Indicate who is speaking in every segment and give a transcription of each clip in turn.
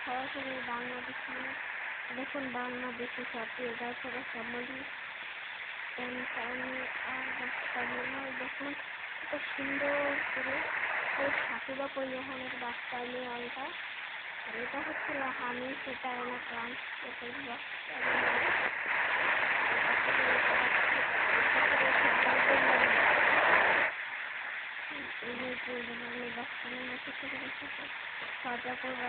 Speaker 1: সরাসরি বাংলাদেশ নিয়ে দেখুন বাংলাদেশি জাতীয় গাছপালা শ্যামলী আর গাছপালা দেখুন কত সুন্দর করে ওই ঠাকুরা পরিবহনের বাচ্চা নিয়ে আলটা এটা হচ্ছে হানি সেটা এনে ট্রান্সপোর্টের বাচ্চা সাজা করবো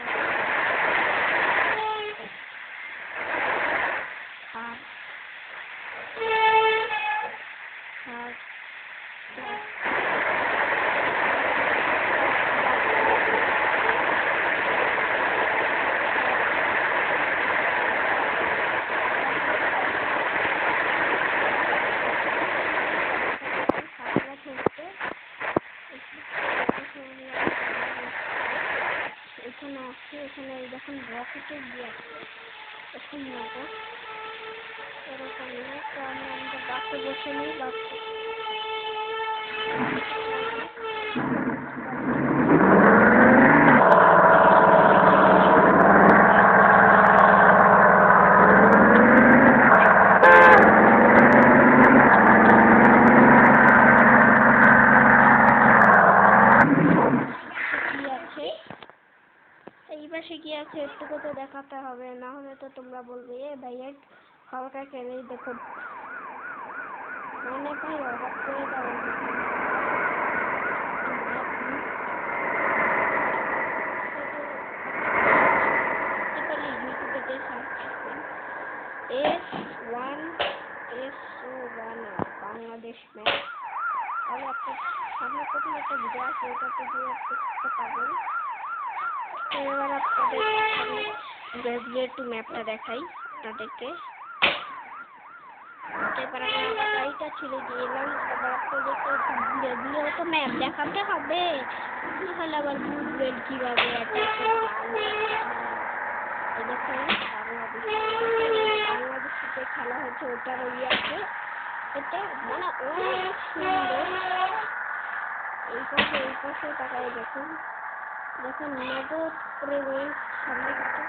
Speaker 1: এখানে আসছে এখানে দেখুন রকেটে গিয়ে আছে এখন মতো এরকম তো আমি আমাদের বাসে বসে নিই বাসে এই পাশে কি আছে একটুকু তো দেখাতে হবে, না হলে তো তোমরা বলবে এ ভাইয়া হালকা খেলে দেখো মনে ভাই অবাক করে দাও। বাংলাদেশ ম্যাপ তাহলে আপনার সামনে প্রথম একটা ভিডিও আছে ওটাতে দিয়ে দেখতে পাবেন। এবার আপনাদের একটু ম্যাপটা দেখাই আপনাদেরকে। এবার আমরা গাড়িটা ছেড়ে দিয়ে এলাম, আবার আপনাদেরকে একটু ঘুরে দিয়েও তো ম্যাপ দেখাতে হবে, তাহলে আবার বুঝবেন কিভাবে দেখুন বাংলাদেশে খেলা হচ্ছে ওটার ওই আছে এটা মানে অনেক সুন্দর। এই পাশে তাকায় দেখুন নগদ প্রেমের সামনে একটা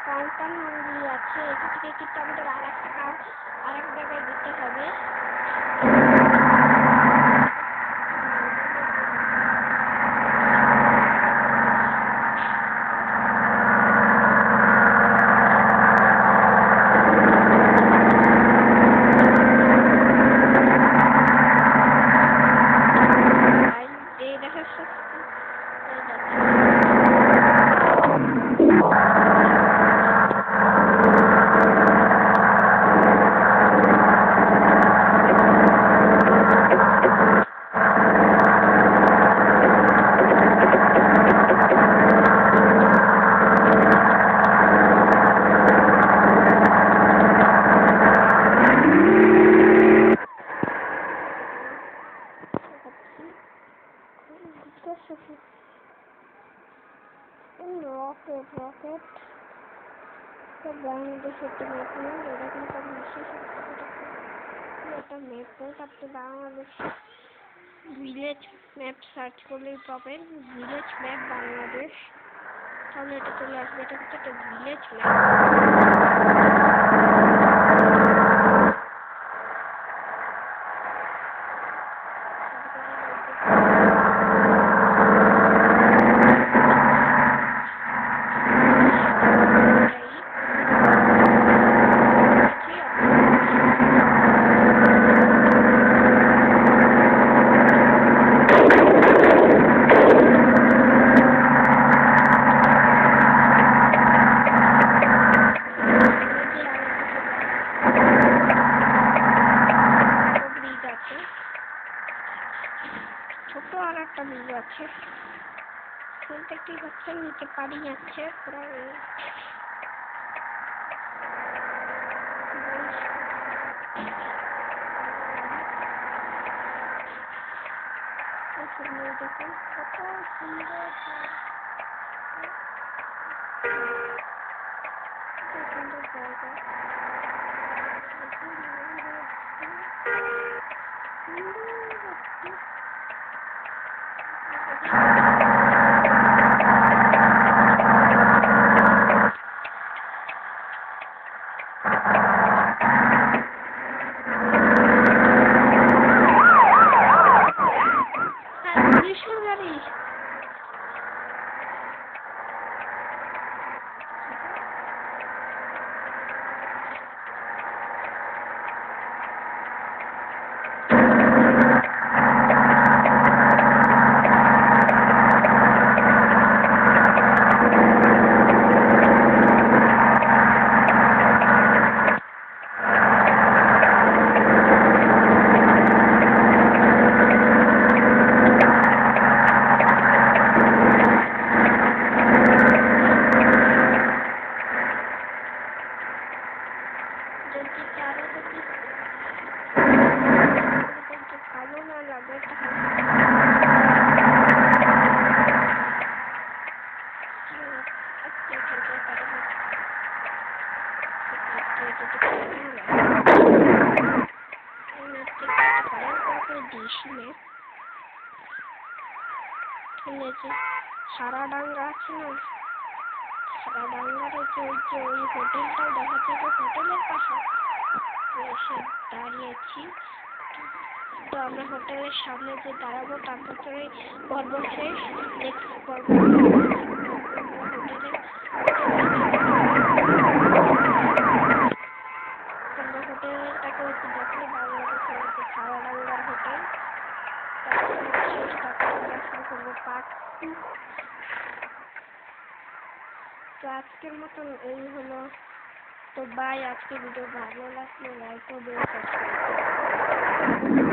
Speaker 1: কাউন্টার মন্দির আছে, এখান থেকে কিন্তু আমাদের আর এক জায়গায় যেতে হবে। রকেট তো বাংলাদেশ একটা ম্যাপ নেই, এরকম কোনো বিশেষ একটা ম্যাপ নেই। আপনি বাংলাদেশ ভিলেজ ম্যাপ সার্চ করলেই পাবেন, ভিলেজ ম্যাপ বাংলাদেশ, তাহলে এটা চলে আসবে। এটা হচ্ছে একটা ভিলেজ ম্যাপ। ছোট আর একটা ব্রিজ আছে, দেখতেই পাচ্ছেন নিচে পানি যাচ্ছে প্রায়। দেখুন কত সুন্দর জায়গা। লাগবে সারা ডাঙ্গা আছে না, সারা ডাঙ্গার হচ্ছে ওই হোটেলটাও দেখা যাবে, হোটেলের পাশে এসে দাঁড়িয়েছি। তো আমরা হোটেলের সামনে যে দাঁড়াবো তারপর তো পর্ব শেষ, নেক্সট পর্ব হোটেলে আমরা হোটেলটাকে হচ্ছে দেখলে বাংলাদেশে হচ্ছে সারা ডাঙ্গার হোটেল। শেষ তারপর আমরা শুরু করবো পার্ট 2। তো আজকের মতন এই হলো। তো বাই, আজকে ভিডিও ভালো লাগলে লাইক ও সাবস্ক্রাইব।